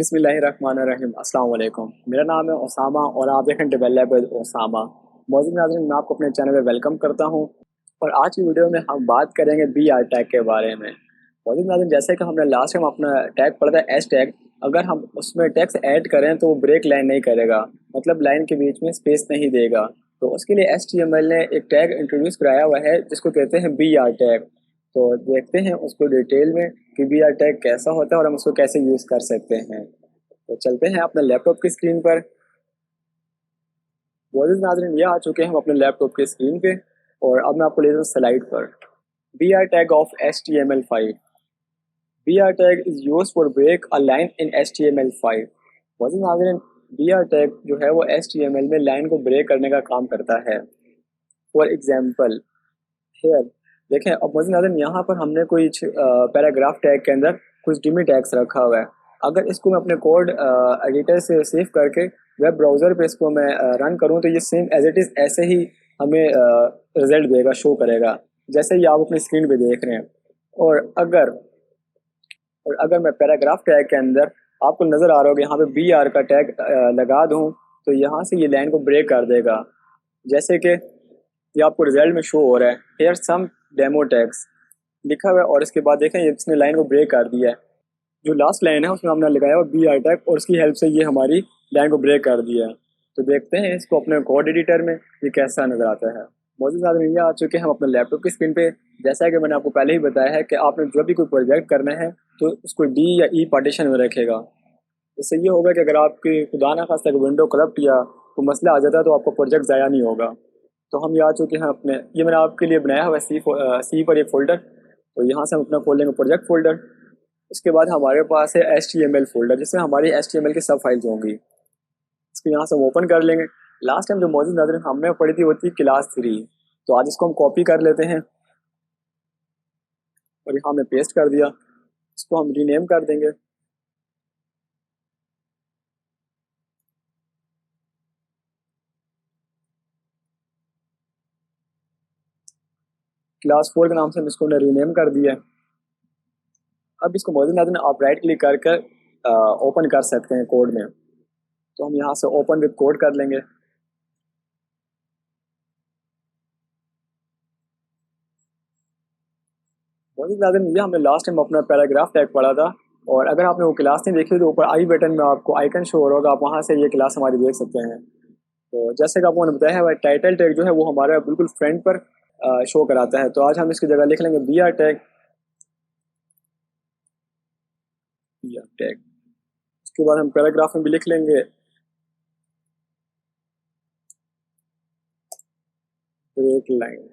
बिस्मिल्लाहिर्रहमानिर्रहीम। अस्सलाम वालेकुम। मेरा नाम है ओसामा और आप देखें डेवलप विद ओसामा। मौजूद नाज़रीन, मैं आपको अपने चैनल में वेलकम करता हूं और आज की वीडियो में हम बात करेंगे बी आर टैग के बारे में। मौजूद नाज़रीन, जैसे कि हमने लास्ट टाइम अपना टैग पढ़ा था एस टैग, अगर हम उसमें टैग्स ऐड करें तो वो ब्रेक लाइन नहीं करेगा, मतलब लाइन के बीच में स्पेस नहीं देगा। तो उसके लिए HTML ने एक टैग इंट्रोड्यूस कराया हुआ है जिसको कहते हैं बी आर टैग। तो देखते हैं उसको डिटेल में कि बी आर टैग कैसा होता है और हम उसको कैसे यूज़ कर सकते हैं। तो चलते हैं अपने लैपटॉप की स्क्रीन पर। मौजूद नाज़रीन, ये आ चुके हैं हम अपने लैपटॉप की स्क्रीन पे और अब मैं आपको ले जाऊँ स्लाइड पर। B R tag of HTML5। B R tag is use for break a line in HTML5। मौजूद नाज़रीन, बी आर टैग जो है वो HTML में लाइन को ब्रेक करने का काम करता है। फॉर एग्जाम्पल हेयर, देखें अब मौजूद नाज़रीन, यहाँ पर हमने कोई पैराग्राफ टैग के अंदर कुछ डिमी टैग्स रखा हुआ है। अगर इसको मैं अपने कोड एडिटर से सेव करके वेब ब्राउज़र पे इसको मैं रन करूँ तो ये सेम एज इट इज़ ऐसे ही हमें रिजल्ट देगा, शो करेगा, जैसे ही आप अपनी स्क्रीन पे देख रहे हैं। और अगर और अगर मैं पैराग्राफ टैग के अंदर आपको नज़र आ रहा होगा यहाँ पे बी आर का टैग लगा दूँ तो यहाँ से ये लाइन को ब्रेक कर देगा, जैसे कि ये आपको रिजल्ट में शो हो रहा है। हेयर सम डेमो टैग्स लिखा हुआ है और इसके बाद देखें ये इसने लाइन को ब्रेक कर दिया है। जो लास्ट लाइन है उसमें हमने लगाया हुआ बी आर टैग और उसकी हेल्प से ये हमारी लाइन को ब्रेक कर दिया है। तो देखते हैं इसको अपने कोड एडिटर में ये कैसा नज़र आता है। मौजूद नाज़रीन, ये आ चुके हैं हम अपने लैपटॉप की स्क्रीन पे। जैसा कि मैंने आपको पहले ही बताया है कि आपने जब भी कोई प्रोजेक्ट करना है तो उसको डी या ई पार्टीशन में रखेगा। इससे ये होगा कि अगर आपकी खुदा ना खास्ता विंडो करप्ट या कोई मसला आ जाता है तो आपका प्रोजेक्ट ज़ाया नहीं होगा। तो हम ये आ चुके हैं अपने, ये मैंने आपके लिए बनाया हुआ है सी पर एक फ़ोल्डर। तो यहाँ से हम अपना खोलेंगे प्रोजेक्ट फ़ोल्डर। उसके बाद हमारे पास है HTML फ़ोल्डर जिसमें हमारी HTML की सब फाइल्स होंगी। इसको यहाँ से हम ओपन कर लेंगे। लास्ट टाइम जो मौजूद नाज़रीन हमने पढ़ी थी वो थी क्लास 3। तो आज इसको हम कॉपी कर लेते हैं और यहाँ हमने पेस्ट कर दिया। इसको हम रीनेम कर देंगे। क्लास 4 के नाम से हम इसको रीनेम कर दिया। अब इसको मौजूद नाज़रीन आप राइट क्लिक करके ओपन कर सकते हैं कोड में। तो हम यहाँ से ओपन विद कोड कर लेंगे। मौजूद नाज़रीन, ये हमने लास्ट टाइम अपना पैराग्राफ टैग पढ़ा था और अगर आपने वो क्लास नहीं देखी तो ऊपर आई बटन में आपको आइकन शो हो रहा होगा, आप वहाँ से ये क्लास हमारी देख सकते हैं। तो जैसे कि आपको मैंने बताया है टाइटल टैग जो है वो हमारा बिल्कुल फ्रंट पर शो कराता है। तो आज हम इसकी जगह लिख लेंगे B R tag. B R tag, उसके बाद हम पैराग्राफ में भी लिख लेंगे ब्रेक लाइन।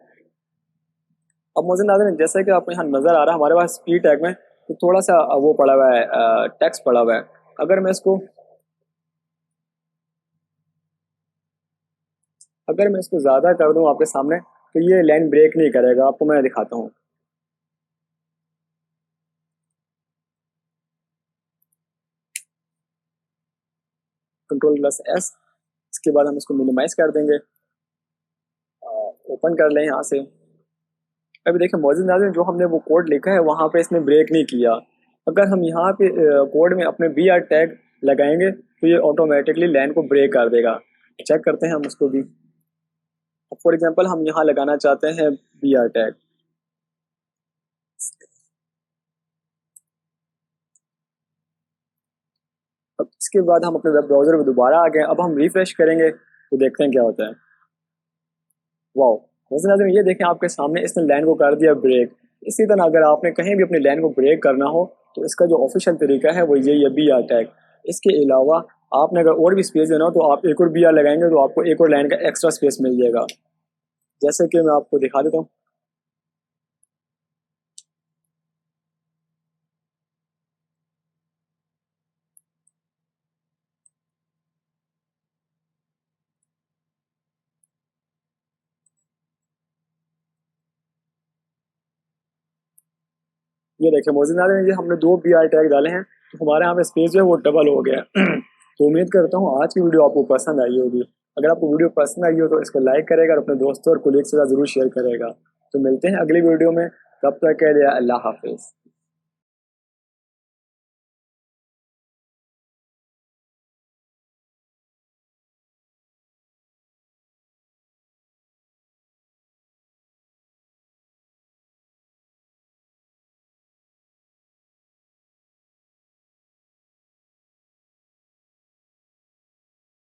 अब मुझे नाज़रीन, जैसे कि आपको यहाँ नज़र आ रहा है हमारे पास स्पीड टैग में तो थोड़ा सा वो पड़ा हुआ है, टेक्स्ट पड़ा हुआ है। अगर मैं इसको अगर मैं इसको ज़्यादा कर दूँ आपके सामने तो ये लाइन ब्रेक नहीं करेगा। आपको मैं दिखाता हूँ। Ctrl+S, इसके बाद हम इसको मिनिमाइज कर देंगे, ओपन कर लें यहाँ से। अभी देखिए मौजूद नाज़रीन, जो हमने वो कोड लिखा है वहाँ पे इसने ब्रेक नहीं किया। अगर हम यहाँ पे कोड में अपने बी आर टैग लगाएंगे तो ये ऑटोमेटिकली लाइन को ब्रेक कर देगा। चेक करते हैं हम उसको भी। फॉर एग्जांपल हम यहाँ लगाना चाहते हैं बी आर टैग। अब इसके बाद हम अपने वेब ब्राउज़र में दोबारा आ गए। अब हम रिफ्रेश करेंगे तो देखते हैं क्या होता है। वाओ, मौजूद नाज़रीन, ये देखें आपके सामने इसने लाइन को कर दिया ब्रेक। इसी तरह अगर आपने कहीं भी अपनी लाइन को ब्रेक करना हो तो इसका जो ऑफिशियल तरीका है वो यही है, बी आर टैग। इसके अलावा आपने अगर और भी स्पेस देना हो तो आप एक और बी आर लगाएंगे तो आपको एक और लाइन का एक्स्ट्रा स्पेस मिल जाएगा, जैसे कि मैं आपको दिखा देता हूँ। ये देखिए मौजूद नाज़रीन, ये हमने 2 बी आर टैग डाले हैं तो हमारे यहाँ पे स्पेस जो है वो डबल हो गया तो उम्मीद करता हूँ आज की वीडियो आपको पसंद आई होगी। अगर आपको वीडियो पसंद आई हो तो इसको लाइक करेगा और अपने दोस्तों और कोलीग के साथ ज़रूर शेयर करेगा। तो मिलते हैं अगली वीडियो में, तब तक के लिए अल्लाह हाफिज़।